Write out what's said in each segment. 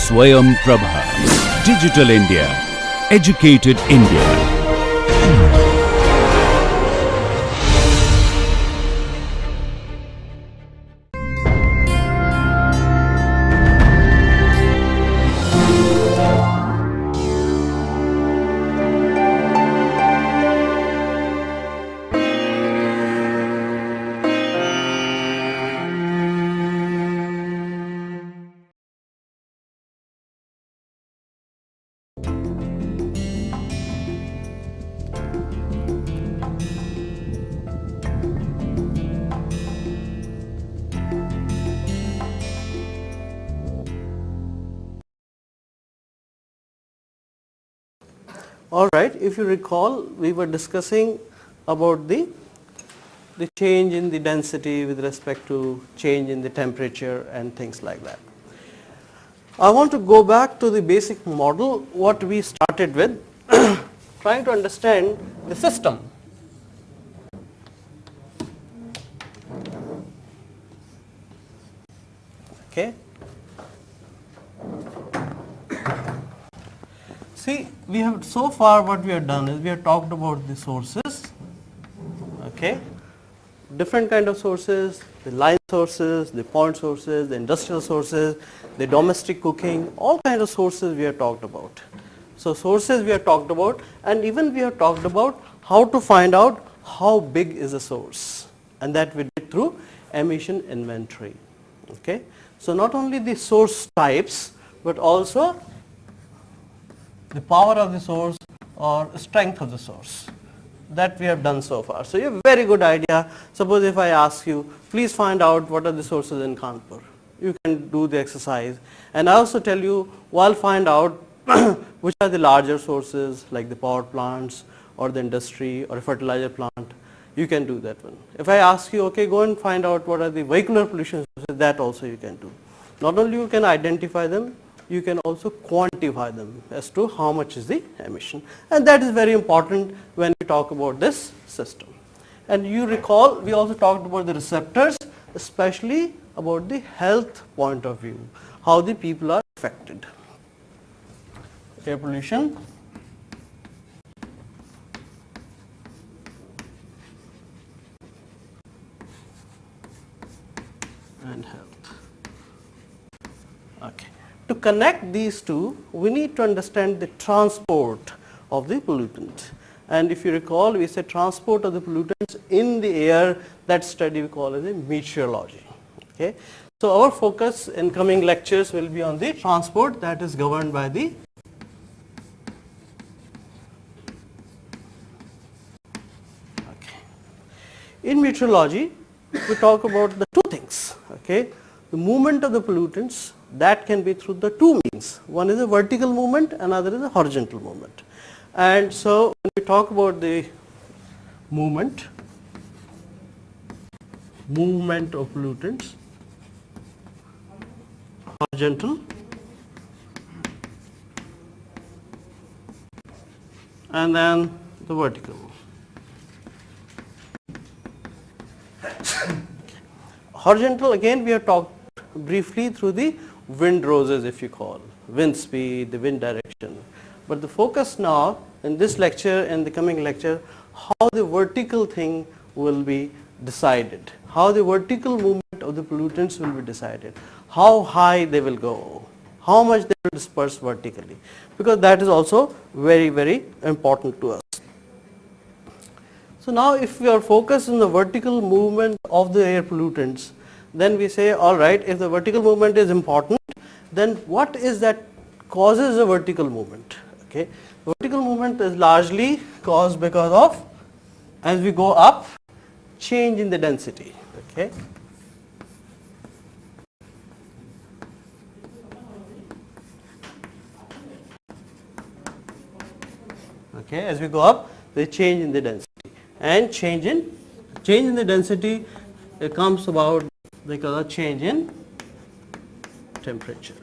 Swayam Prabha. Digital India. Educated India. All right, if you recall, we were discussing about the change in the density with respect to change in the temperature and things like that. I want to go back to the basic model, what we started with, trying to understand the system. Okay. See, we have so far what we have done is we have talked about the sources, okay, different kind of sources, the line sources, the point sources, the industrial sources, the domestic cooking, all kinds of sources we have talked about. So sources we have talked about, and even we have talked about how to find out how big is a source, and that we did through emission inventory. Okay. So not only the source types, but also the power of the source or strength of the source, that we have done so far. So you have a very good idea. Suppose if I ask you, please find out what are the sources in Kanpur. You can do the exercise, and I also tell you, well, find out which are the larger sources like the power plants or the industry or a fertilizer plant. You can do that one. If I ask you, okay, go and find out what are the vehicular pollution sources, that also you can do. Not only you can identify them, you can also quantify them as to how much is the emission, and that is very important when we talk about this system. And you recall, we also talked about the receptors, especially about the health point of view, how the people are affected. Air pollution, and health. Okay. To connect these two, we need to understand the transport of the pollutant. And if you recall, we said transport of the pollutants in the air, that study we call as a meteorology. Okay. So our focus in coming lectures will be on the transport that is governed by the In meteorology, we talk about the two things. Okay. The movement of the pollutants, that can be through the two means. One is a vertical movement, another is a horizontal movement. And so when we talk about the movement of pollutants, horizontal and then the vertical. Horizontal, again we have talked briefly through the wind roses, if you call, wind speed, the wind direction. But the focus now in this lecture and the coming lecture, how the vertical thing will be decided, how the vertical movement of the pollutants will be decided, how high they will go, how much they will disperse vertically, because that is also very, very important to us. So now if we are focused on the vertical movement of the air pollutants, then we say, all right, if the vertical movement is important, then what is that causes a vertical movement? Okay, vertical movement is largely caused because of, as we go up, change in the density. Okay. Okay, as we go up, the change in the density, and change in the density, it comes about because of change in temperature.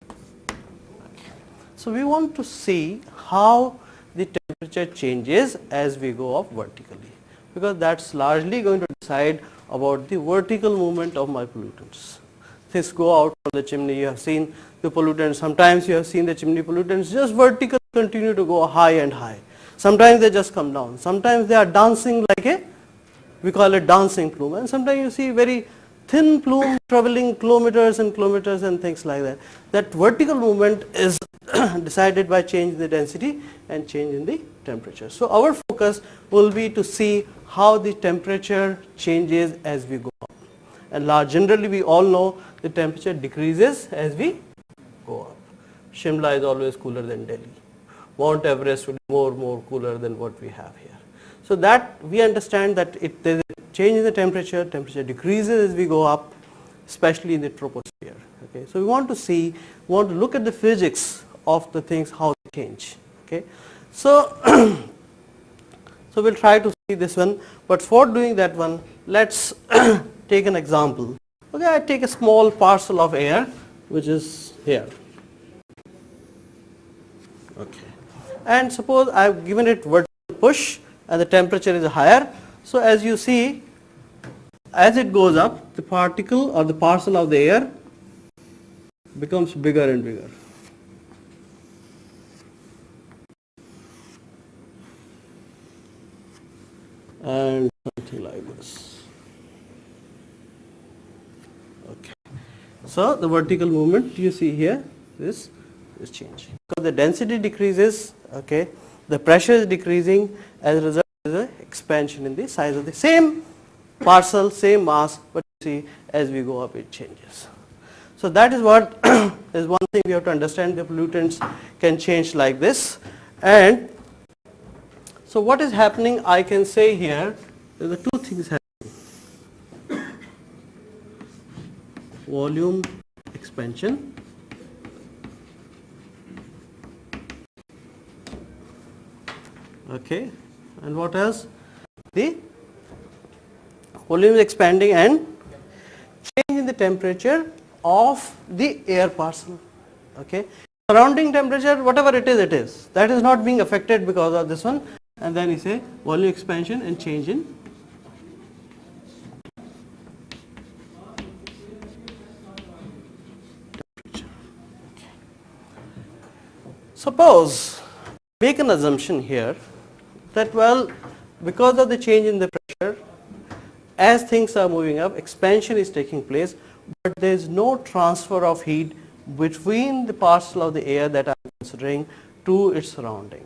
Okay. So we want to see how the temperature changes as we go up vertically, because that's largely going to decide about the vertical movement of my pollutants. things go out from the chimney. You have seen the pollutants. Sometimes you have seen the chimney pollutants just vertically continue to go high and high. Sometimes they just come down. Sometimes they are dancing like a, we call it dancing plume. And sometimes you see very thin plume traveling kilometers and kilometers and things like that. That vertical movement is decided by change in the density and change in the temperature. So our focus will be to see how the temperature changes as we go up. And generally we all know the temperature decreases as we go up. Shimla is always cooler than Delhi. Mount Everest will be more cooler than what we have here. So that we understand that there is a change in the temperature decreases as we go up, especially in the troposphere. Okay, so we want to look at the physics of the things, how they change. Okay, so so we'll try to see this one, but for doing that one, let's take an example. Okay, I take a small parcel of air which is here. Okay, and suppose I've given it vertical push and the temperature is higher. So as you see, as it goes up, the particle or the parcel of the air becomes bigger and bigger. And something like this. Okay. So the vertical movement you see here, this is changing. Because the density decreases, okay, the pressure is decreasing, as a result there is an expansion in the size of the same parcel, same mass, but you see as we go up it changes. So that is what is one thing we have to understand. The pollutants can change like this. And so what is happening, I can say here, there are two things happening. Volume expansion okay, and what else? The volume is expanding and change in the temperature of the air parcel. Okay, surrounding temperature, whatever it is, that is not being affected because of this one. And then you say volume expansion and change in temperature. Okay. Suppose make an assumption here that, well, because of the change in the pressure, as things are moving up, expansion is taking place, but there is no transfer of heat between the parcel of the air that I am considering to its surrounding,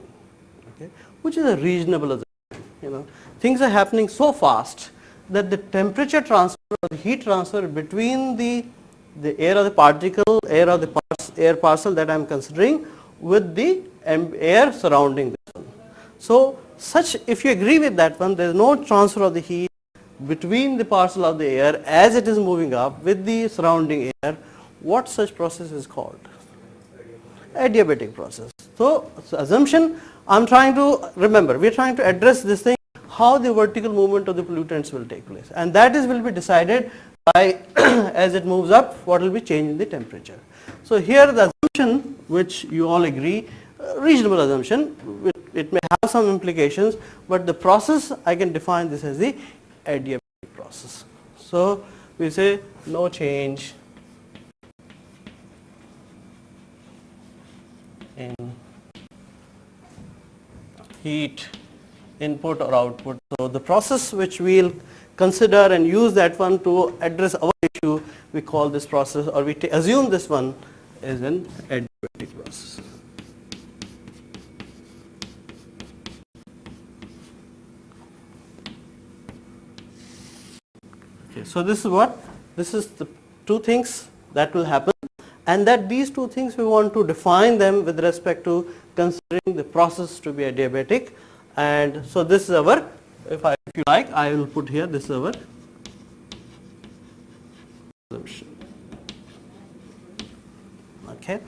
okay, which is a reasonable assumption. Things are happening so fast that the temperature transfer or the heat transfer between the air of the particle, air of the air parcel that I am considering with the air surrounding this one. So if you agree with that one, there is no transfer of the heat between the parcel of the air as it is moving up with the surrounding air. What such process is called? Adiabatic process. So assumption, I'm trying to remember, we are trying to address this thing, how the vertical movement of the pollutants will take place, and that will be decided by as it moves up, what will be change in the temperature. So here the assumption, which you all agree, reasonable assumption, it may have some implications, but the process I can define this as the adiabatic process. So we say no change in heat input or output. So the process which we will consider and use that one to address our issue, we call this process, or we assume this one is an adiabatic process. Okay, so this is the two things that will happen, and that these two things we want to define them with respect to considering the process to be adiabatic. And so this is our, if you like, I will put here, this is our assumption. Okay,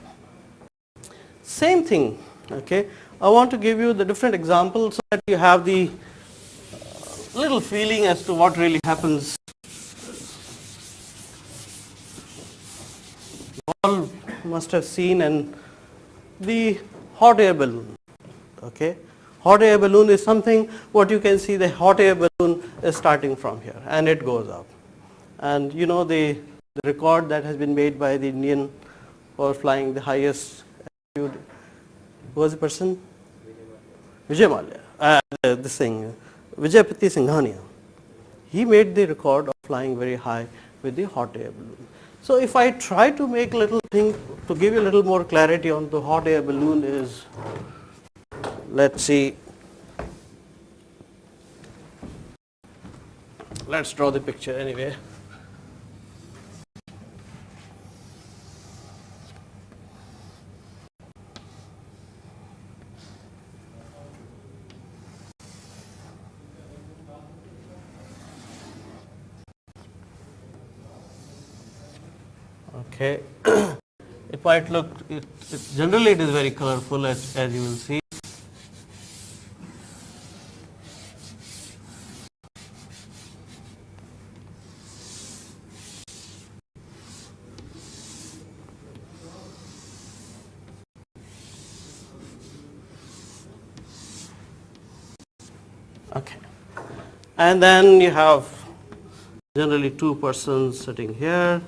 same thing. Okay, I want to give you the different examples so that you have the little feeling as to what really happens. You all must have seen the hot air balloon. Okay, hot air balloon is something what you can see, the hot air balloon is starting from here and it goes up, and the the record that has been made by the Indian for flying the highest altitude. Who was the person? Vijay Mallya. This thing, Vijayapati Singhania. He made the record of flying very high with the hot air balloon. So if I try to make a little thing to give you a little more clarity on the hot air balloon is, let's see, let's draw the picture anyway. Okay, it might look, generally it is very colorful as you will see. Okay, and then you have generally two persons sitting here,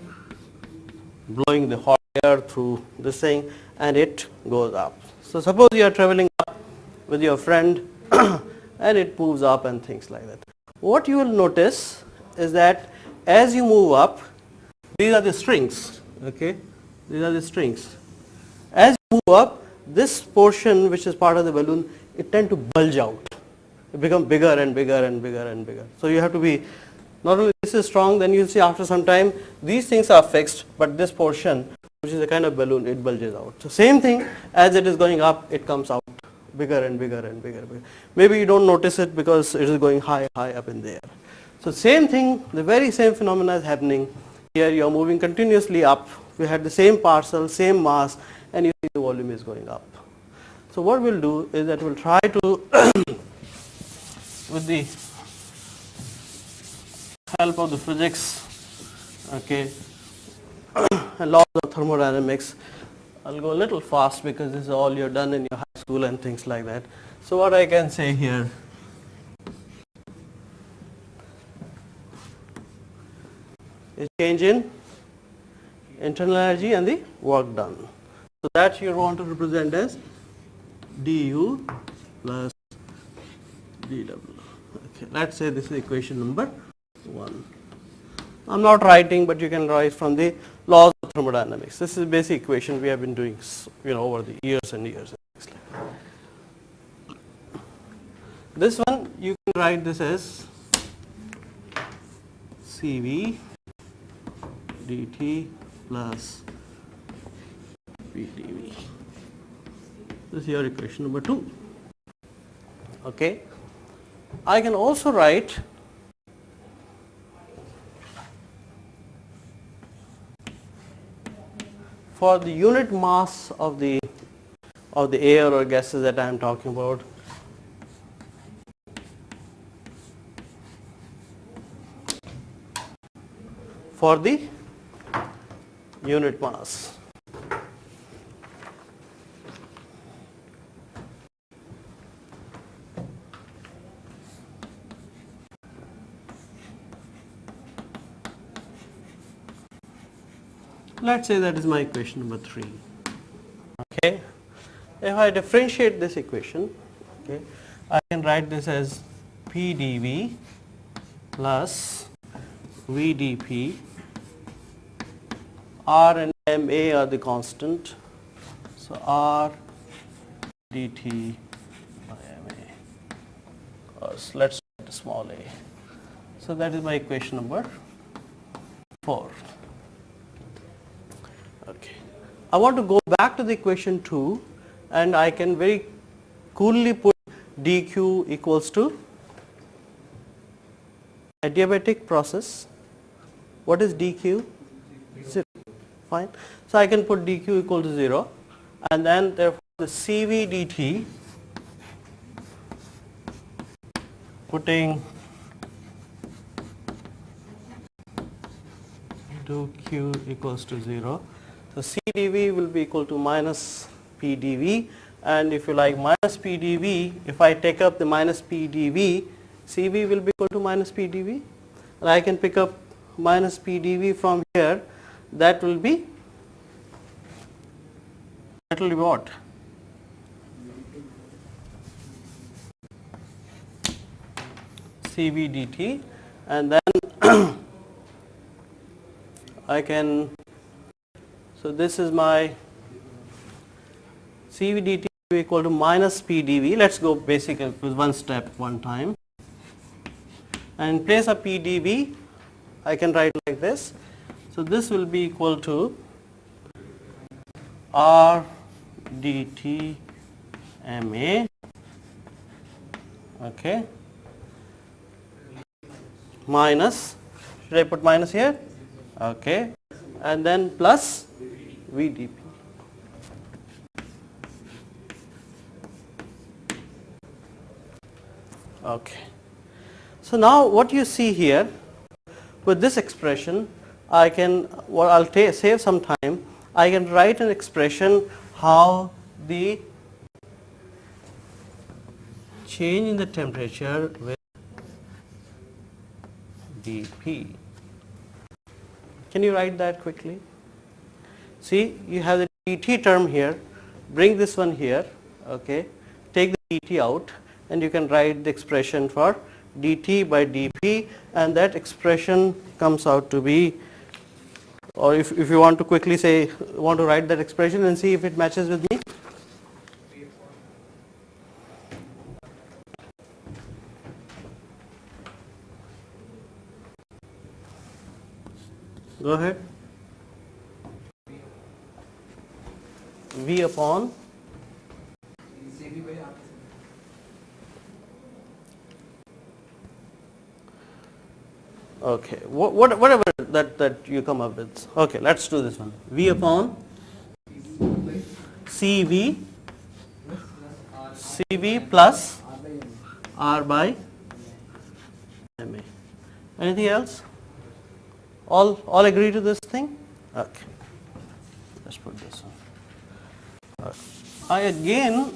blowing the hot air through this thing, and it goes up. So suppose you are traveling up with your friend and it moves up and things like that. What you will notice is that as you move up, these are the strings, okay? These are the strings. As you move up, this portion which is part of the balloon, it tends to bulge out. It becomes bigger and bigger and bigger and bigger. So you have to be, not only this is strong, then you will see after some time these things are fixed, but this portion, which is a kind of balloon, it bulges out. So same thing, as it is going up, it comes out bigger and bigger and bigger. Maybe you don't notice it because it is going high up in the air. So same thing, the very same phenomena is happening. Here you are moving continuously up. We had the same parcel, same mass, and you see the volume is going up. So what we'll do is that we'll try to, with the help of the physics, okay, and laws of thermodynamics. I'll go a little fast because this is all you've done in your high school and things like that. So what I can say here is change in internal energy and the work done. So that you want to represent as du plus dw. Okay, let's say this is equation number 1. I'm not writing, but you can write from the laws of thermodynamics. This is basic equation we have been doing, over the years and years. This one you can write this as Cv dt plus Pdv. This is your equation number 2. Okay. I can also write for the unit mass of the air or gases that I am talking about, for the unit mass. Let's say that is my equation number 3. Okay. If I differentiate this equation, okay, I can write this as Pdv plus Vdp. R and Ma are the constant. So R dt by Ma. Or let's write small a. So that is my equation number 4. Okay. I want to go back to the equation 2, and I can very coolly put dq equals to adiabatic process. What is dq? 0. Fine. So I can put dq equal to 0, and then therefore the Cv dt, putting dq equals to 0. So Cdv will be equal to minus Pdv, and if you like minus Pdv, if I take up the minus Pdv, Cv will be equal to minus Pdv, and I can pick up minus Pdv from here. that will be what? CV dt, and then I can, so this is my CV dt equal to minus P dV. Let's go basic with one step one time. And in place of P dV, I can write like this. So this will be equal to R dt MA, okay, minus, should I put minus here? Okay, and then plus VdP. Okay. So now what you see here with this expression, I can, well, I'll save some time, I can write an expression how the change in the temperature with dP. Can you write that quickly? See, you have the dt term here, bring this one here, okay, take the dt out, and you can write the expression for dt by dP, and that expression comes out to be, or if you want to quickly say, want to write that expression and see if it matches with me. Go ahead. V upon okay, whatever that you come up with. Okay, let's do this one. V upon CV plus R by MA. Anything else? All agree to this thing? Okay. Let's put this on. I again